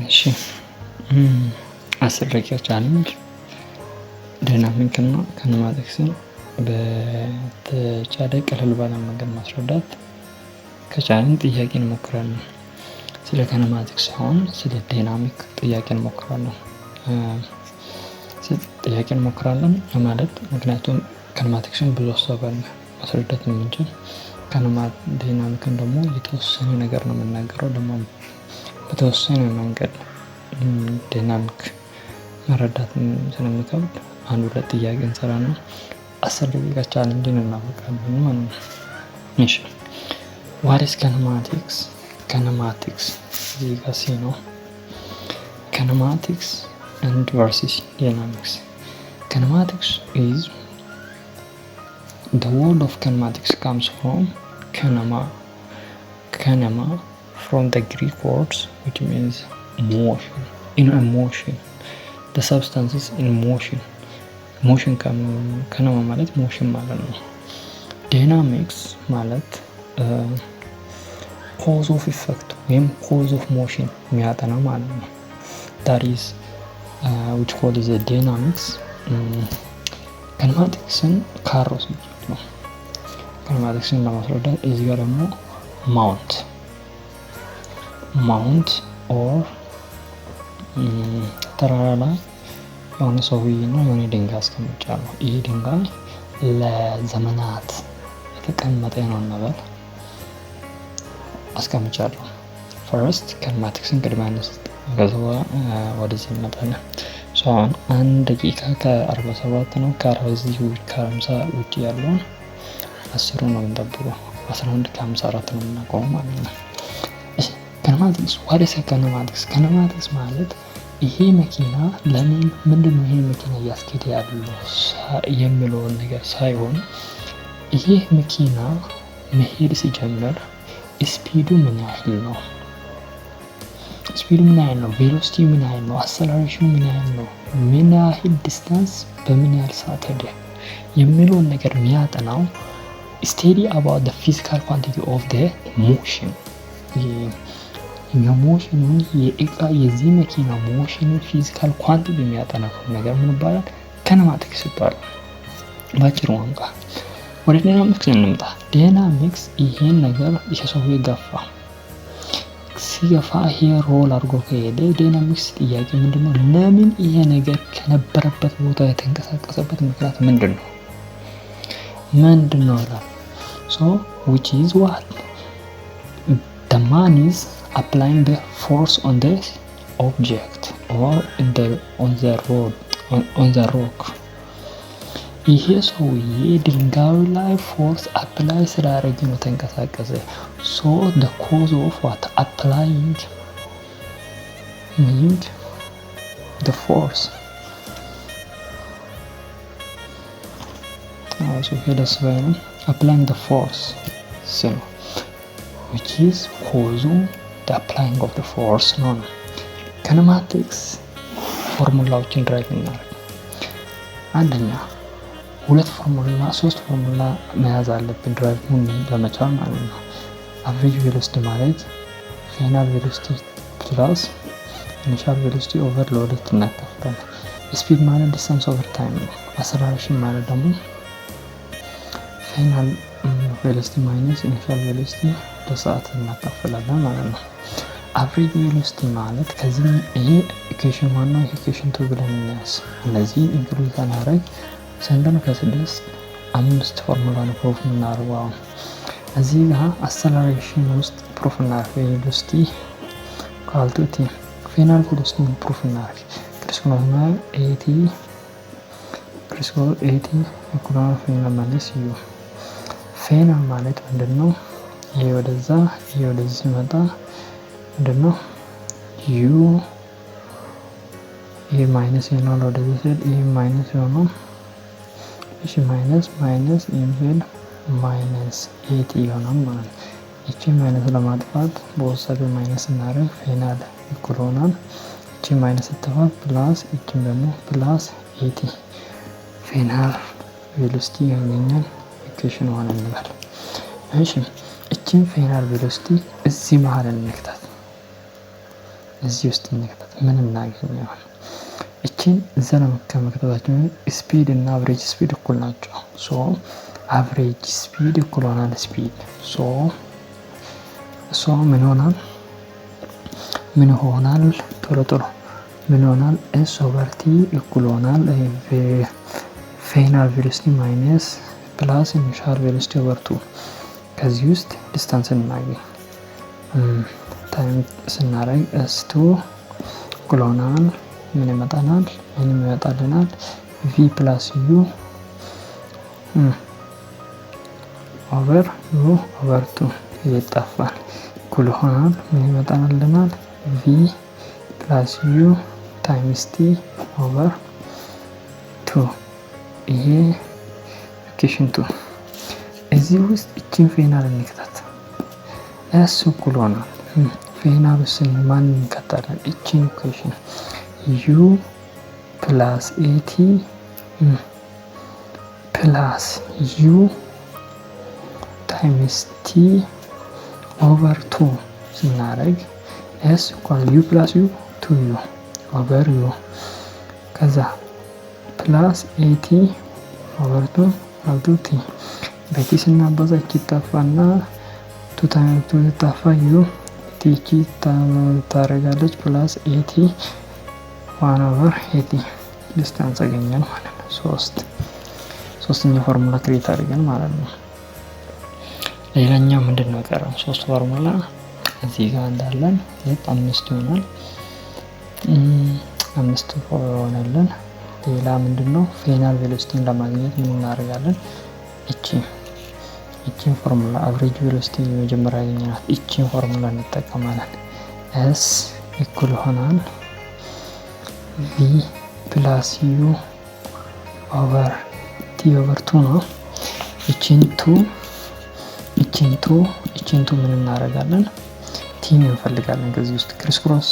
እሺ 10 ደቂቃ ቻሌንጅ ዳይናሚክ እና ካይኔማቲክስን በተቻለ ቀለል ባለ መንገድ ማስረዳት ከቻልን ጥያቄ እንሞክራለን። ስለ ካይኔማቲክስ ሳይሆን ስለ ዳይናሚክ ጥያቄ እንሞክራለን ማለት ምክንያቱም ካይኔማቲክስን ብዙ ሀሳብ አለ ማስረዳት የምንችል ዳይናሚክን ደግሞ የተወሰነ ነገር ነው የምናገረው ደግሞ በተወሰነ መንገድ ዳይናሚክ መረዳት ስለሚከብድ አንድ ሁለት ጥያቄ እንሰራና 10 ደቂቃ ቻሌንጅን እናበቃለን ማለት ነው። እሺ what is kinematics? Kinematics እዚህ ጋር ሲ ነው። Kinematics and versus dynamics. Kinematics is the word of kinematics comes from kinema from the Greek words which means motion. In a motion the substances in motion kinema ማለት motion ማለት ነው። Dynamics ማለት cause of effect ወይም cause of motion የሚያጠና ማለት ነው። that is which called is a dynamics. kinematicsን ካሮስ ነው። kinematicsን ለማስረዳት እዚህ ጋር ደግሞ ማውንት ኦር ተራራ ላይ የሆነ ሰውዬና የሆነ ድንጋይ አስቀምጫለሁ። ይሄ ድንጋይ ለዘመናት የተቀመጠ ነው እንበል አስቀምጫለሁ። ፈርስት kinematicsን ቅድሚያ እንስጥ ከዛ ወደዚህ እንመጣለን። አሁን 1 ደቂቃ ከ47 ነው። ከ50 ውጪ ያለውን 10 ነው የምንጠብቀው። 11 ከ54 ነው የምናቆመው ማለት ነው። እሺ kinematics what is kinematics? kinematics ማለት ይሄ መኪና ምንድነው ይሄ መኪና እያስኬደ ያለው የሚለውን ነገር ሳይሆን ይሄ መኪና መሄድ ሲጀምር ስፒዱ ምን ያህል ነው፣ ቬሎሲቲ ምን ያህል ነው፣ አክሰለሬሽኑ ምን ያህል ነው፣ ምን ያህል ዲስታንስ በምን ያህል ሰዓት ሄደ የሚለውን ነገር የሚያጠናው study about the physical quantity of the motion. የሞሽኑን የዚህ መኪና ሞሽን ፊዚካል ኳንቲቲ የሚያጠናው ነገር ምን ይባላል? kinematics ይባላል ባጭሩ ቋንቋ። ወደ ዳይናሚክስ እንምጣ። ዳይናሚክስ ይሄን ነገር ሰውዬ ሲገፋ ይሄ ሮል አድርጎ ከሄደ ዳይናሚክስ ጥያቄ ምንድነው? ለምን ይሄ ነገር ከነበረበት ቦታ የተንቀሳቀሰበት ምክንያት ምንድነው ይላል። so which is what the man is applying the force on the object or on the rock. ይሄ ሰውዬ ድንጋዩ ላይ ፎርስ አፕላይ ስላደረገ ነው ተንቀሳቀሰ። so the cause of what applying the force also applying the force so which is causing the applying of the force ነው። kinematics ፎርሙላዎችን ድራይቭ እናደርግ። አንደኛ 3 ፎርሙላ መያዝ አለብን ድራይቭ ለመቻል ማለት ነው። አቨሬጅ ቬሎሲቲ ማለት ፋይናል ቬሎሲቲ ፕላስ ኢኒሻል ቬሎሲቲ ኦቨር ለሁለት እናካፍላለን። ስፒድ ማለት ዲስታንስ ኦቨር ታይም ነው። አክሰለሬሽን ማለት ደግሞ ፋይናል ቬሎሲቲ ማይነስ ኢኒሻል ቬሎሲቲ በሰዓት እናካፍላለን ማለት ነው። አቨሬጅ ቬሎሲቲ ማለት ከዚህ ይሄ ኢኩዌሽን 1 ነው፣ ኢኩዌሽን 2 ብለን እንያዝ። እነዚህ ኢንክሉድ ካናረግ ሰንደን ከ6 5 ፎርሙላ ነው ፕሩፍ እናደርገው። እዚህ ጋር አክሰለሬሽን ውስጥ ፕሩፍ እናደርገው ቬሎሲቲ ካልቱቲ ፋይናል ቬሎሲቲ ፕሩፍ እናደርግ ክሪስኮል 80 ኢኩዋል ፋይናል ማለት ዩ ፋይናል ማለት ምንድነው? ይሄ ወደዛ ይሄ ወደዚህ ሲመጣ ምንድነው ዩ ይሄ ማይነስ ይሆናል ወደዚህ ሲል ይሄ ማይነስ ይሆናል። እሺ ማይነስ ኢንፊል ማይነስ 80 ይሆናል ማለት ነው። እቺ ማይነስ ለማጥፋት በወሰደ ማይነስ እናደርግ ፋይናል ኢኩል ሆናል። እቺ ማይነስ ተፋ ፕላስ እቺ ደግሞ ፕላስ 80 ፋይናል ቬሎሲቲ ያገኛል። ኢኩዌሽን 1 እንበል። እሺ እቺን ፋይናል ቬሎሲቲ እዚህ መሃል እንክታት። እዚህ ውስጥ እንክተት ምን እናገኘው? እቺን ዘና ከመክተታችን ስፒድ እና አቨሬጅ ስፒድ እኩል ናቸው። ሶ አቨሬጅ ስፒድ እኩል ሆናል ስፒድ ሶ ምን ሆናል ቶሎ ምን ሆናል ኤስ ኦቨር ቲ እኩል ሆናል ፋይናል ቬሎሲቲ ማይነስ ፕላስ ኢኒሻል ቬሎሲቲ ኦቨር 2። ከዚህ ውስጥ ዲስታንስ እናገኝ ታይም ስናረግ ኤስ2 እኩል ሆናል ምን ይመጣልናል ቪ ፕላስ ዩ ኦቨር 2 ይጣፋል እኩል ሆናል ምን ይመጣልናል ቪ ፕላስ ዩ ታይምስ ቲ ኦቨር 2። ይሄ ኢኩዌሽን 2። እዚህ ውስጥ እቺን ፋይናል እንክተት ኤስ እኩል ሆናል ፋይናል ስን ማን እንከታለን? እቺን ኢኩዌሽን ዩ ፕላስ ኤቲ ፕላስ ዩ ታይምስ ቲ ኦቨር 2 ስናደርግ ኤስ እኳል ዩ ፕላስ ዩ 2 ዩ ኦቨር ዩ ከዛ ፕላስ ኤቲ ኦቨር 2 አልቱ ቲ በቲ ስናባዛ እቺ ታፋና 2 ታይምስ 2 ታፋ ዩ ቲ ቺ ታረጋለች ፕላስ ኤቲ 1 ኦቨር ኤቲ ዲስታንስ አገኘን ማለት ነው። ሶስተኛ ፎርሙላ ክሬት አድርገን ማለት ነው። ሌላኛው ምንድነው ቀረው? ሶስት ፎርሙላ እዚህ ጋር እንዳለን 5 ይሆናል 5 ሆነልን። ሌላ ምንድነው ፋይናል ቬሎሲቲን ለማግኘት ምን እናደርጋለን? እቺን ፎርሙላ አቨሬጅ ቬሎሲቲ መጀመሪያ ያገኘናት እቺን ፎርሙላ እንጠቀማለን። ኤስ ኢኩል ሆናል ቪ ፕላስ ዩ ኦቨር ቲ ኦቨር 2 ነው። እቺን ቱ ምን እናደርጋለን? ቲን እንፈልጋለን ከዚህ ውስጥ ክሪስ ክሮስ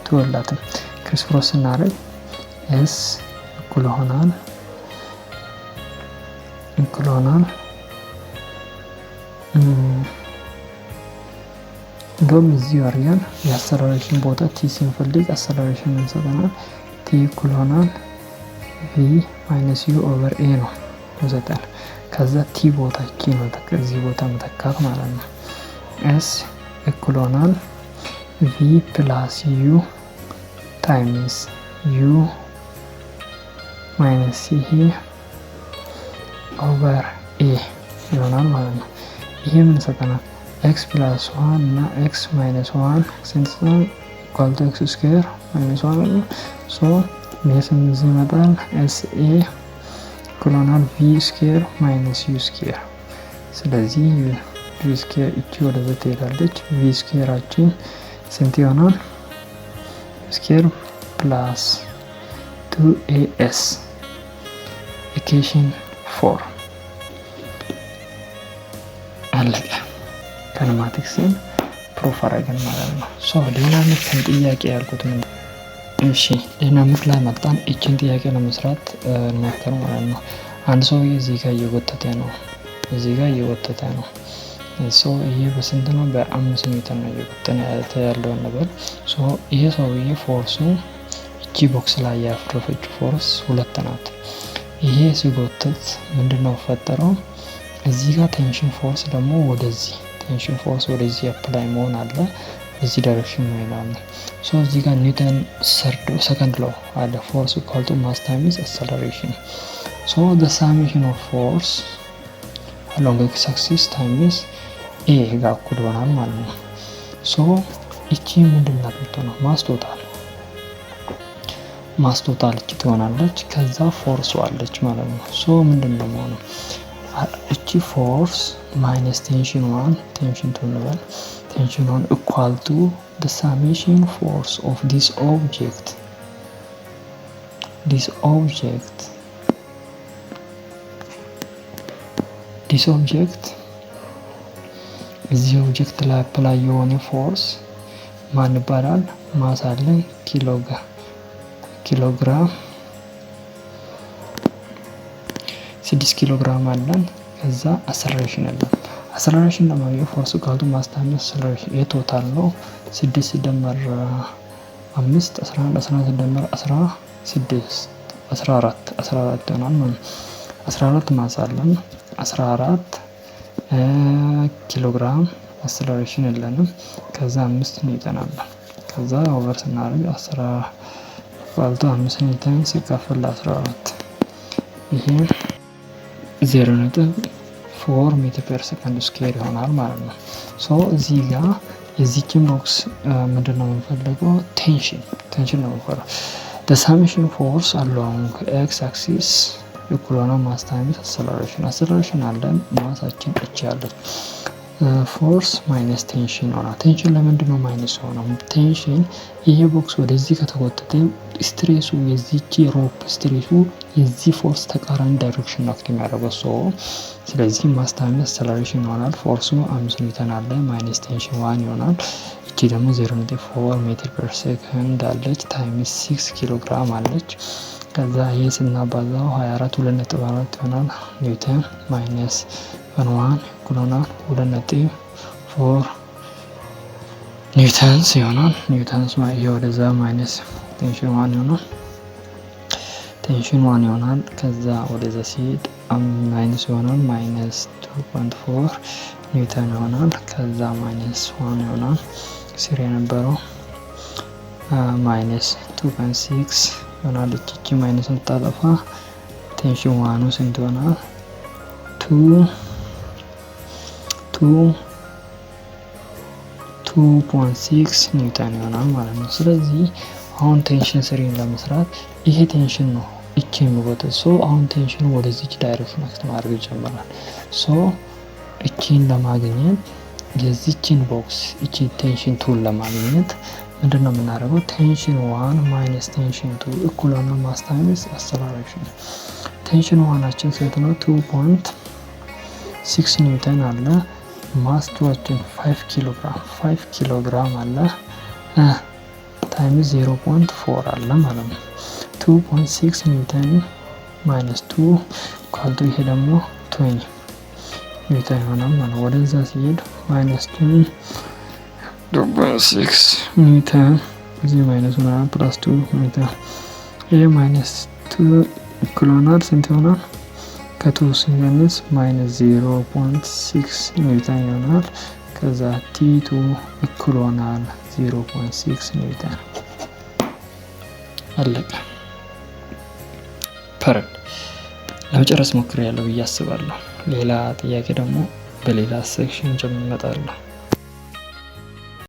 ትወላትም ክሪስ ክሮስ እናደርግ ኤስ እኩል ሆናል እንደውም እዚሁ አድርገን የአሰራሬሽን ቦታ ቲ ስንፈልግ አሰራሬሽን እንሰጠናል። ቲ እኩል ሆናል ቪ ማይነስ ዩ ኦቨር ኤ ነው እንሰጠን። ከዛ ቲ ቦታ ኪ ነው እዚህ ቦታ መተካት ማለት ነው። ኤስ እኩል ሆናል ቪ ፕላስ ዩ ታይምስ ዩ ማይነስ ይሄ ኦቨር ኤ ይሆናል ማለት ነው። ይሄ ምን ሰጠናል? ኤክስ ፕላስ 1 እና ኤክስ ማይነስ 1 ሲንሰን ኢኳል ቱ ኤክስ ስኩዌር ማይነስ 1 ሶ ሜስም እዚህ ይመጣል ኤስ ኤ እኩል ሆናል ቪ ስኩዌር ማይነስ ዩ ስኩዌር። ስለዚህ ቪ ስኩዌር እቺ ወደዛ ትሄዳለች። ቪ ስኩዌራችን ስንት ይሆናል? ስኩዌር ፕላስ 2ኤስ ኢኩዌሽን 4 አለቀ። ካይኔማቲክስን ፕሩፍ አደረግን ማለት ነው። ሶ ዳይናሚክን ጥያቄ ያልኩት ምን? እሺ ዳይናሚክ ላይ መጣን። እቺን ጥያቄ ለመስራት እንሞክር ማለት ነው። አንድ ሰውዬ እዚህ ጋር እየጎተተ ነው። ሶ ይሄ በስንት ነው? በ5 ሜትር ነው እየጎተተ ያለውን ነገር። ሶ ይሄ ሰውዬ ፎርሱ እቺ ቦክስ ላይ ያፈረፈች ፎርስ 2 ናት። ይሄ ሲጎተት ምንድነው ፈጠረው? እዚህ ጋር ቴንሽን ፎርስ ደግሞ ወደዚህ አፕላይ መሆን አለ። እዚህ ዳይሬክሽን ነው ይላል። ሶ እዚህ ጋር ኒውተን ሰከንድ ሎው አለ። ፎርስ ኢኳል ቱ ማስ ታይምስ አክሰለሬሽን። ሶ ዘ ሳሜሽን ኦፍ ፎርስ አሎንግ ኤክስ አክሲስ ታይምስ ኤ ጋር እኩል ይሆናል ማለት ነው። ሶ እቺ ምንድነው የምትሆነው? ማስ ቶታል እቺ ትሆናለች። ከዛ ፎርስ አለች ማለት ነው። ሶ ምንድነው ማለት እቺ ፎርስ ማይነስ ቴንሽን 1 ቴንሽን 2 እንበል። ቴንሽን 1 ኢኳል ቱ ዘ ሳሜሽን ፎርስ ኦፍ ዲስ ኦብጀክት እዚህ ኦብጀክት ላይ አፕላይ የሆነ ፎርስ ማን ይባላል? ማስ አለን ኪሎግራም 6 ኪሎ ግራም አለን። ከዛ አሰለሬሽን አለን። አሰለሬሽን ለማግኘት ፎርስ ኢኳል ቱ ማስ ታይምስ አሰለሬሽን የቶታል ነው 6 ሲደመር 5 11 11 ሲደመር 16 14 ይሆናል ማለት ነው። 14 ማስ አለን 14 ኪሎ ግራም አክሰለሬሽን የለንም። ከዛ 5 ኒውተን አለ። ከዛ ኦቨር ስናደርግ 5 ኒውተን ሲካፈል ለ14 ይሄ 0.4 ሜትር ፐር ሰከንድ ስኩዌር ይሆናል ማለት ነው። ሶ እዚህ ጋር የዚህችን ቦክስ ምንድነው የምንፈልገው? ቴንሽን ነው የምንፈልገው። the summation force along x axis equal to mass times acceleration አለን ማሳችን እቺ ያለች ፎርስ ማይነስ ቴንሽን ሆና ቴንሽን ለምንድነው ማይነስ ሆነው? ቴንሽን ይሄ ቦክስ ወደዚህ ከተቆጠተ ስትሬሱ የዚህች ሮፕ ስትሬሱ የዚህ ፎርስ ተቃራኒ ዳይሬክሽን ነው የሚያደርገው። ስለዚህ ማስ ታይምስ አክሰለሬሽን ይሆናል። ፎርሱ 5 ኒውተን አለ ማይነስ ቴንሽን 1 ይሆናል። እቺ ደግሞ 0.4 ሜትር ፐር ሰከንድ አለች ታይምስ 6 ኪሎ ግራም አለች። ከዛ ይሄ ስናባዛው 24 2.4 ይሆናል ኒውተን ማይነስ 1 ይሆናል 2.4 ኒውተንስ ይሆናል። ኒውተንስ ይሄ ወደዛ ማይነስ ቴንሽን 1 ይሆናል። ከዛ ወደዛ ሲሄድ ማይነስ ይሆናል ማይነስ 2.4 ኒውተን ይሆናል። ከዛ ማይነስ 1 ይሆናል ስር የነበረው ማይነስ 2.6 ይሆናል። እቺ ማይነስ እንታጠፋ ቴንሽን 1 ስንት ይሆናል? 2.6 ኒውተን ይሆናል ማለት ነው። ስለዚህ አሁን ቴንሽን ስሪን ለመስራት ይሄ ቴንሽን ነው እቺ የሚወጣው። አሁን ቴንሽኑ ወደዚች ዳይሬክሽን አክት ማድረግ ይጀምራል። እቺን ለማግኘት የዚችን ቦክስ እቺ ቴንሽን 2 ለማግኘት ምንድነው የምናደርገው? ቴንሽን 1 ማይነስ ቴንሽን 2 እኩል ነው ማስ ታይምስ አክሰለሬሽን። ቴንሽን 1አችን ስንት ነው? 2.6 ኒውተን አለ። ማስ 5 ኪሎ ግራም አለ ታይምስ 0.4 አለ ማለት ነው። 2.6 ኒውተን ማይነስ 2 ካልቱ ይሄ ደግሞ 20 ኒውተን ይሆናል ማለት ወደዛ ሲሄድ ማይነስ 2.6 ኒውተን እዚህ ማይነስ 1 ፕላስ 2 ኒውተን ይሄ ማይነስ 2 እኩል ይሆናል ስንት ይሆናል? ከ2 ሲቀንስ ማይነስ 0.6 ኒውተን ይሆናል። ከዛ ቲ2 እኩል ይሆናል 0.6 ኒውተን አለቀ። ፐረድ ለመጨረስ ሞክሬያለሁ ብዬ አስባለሁ። ሌላ ጥያቄ ደግሞ በሌላ ሴክሽን ጀምሮ እመጣለሁ።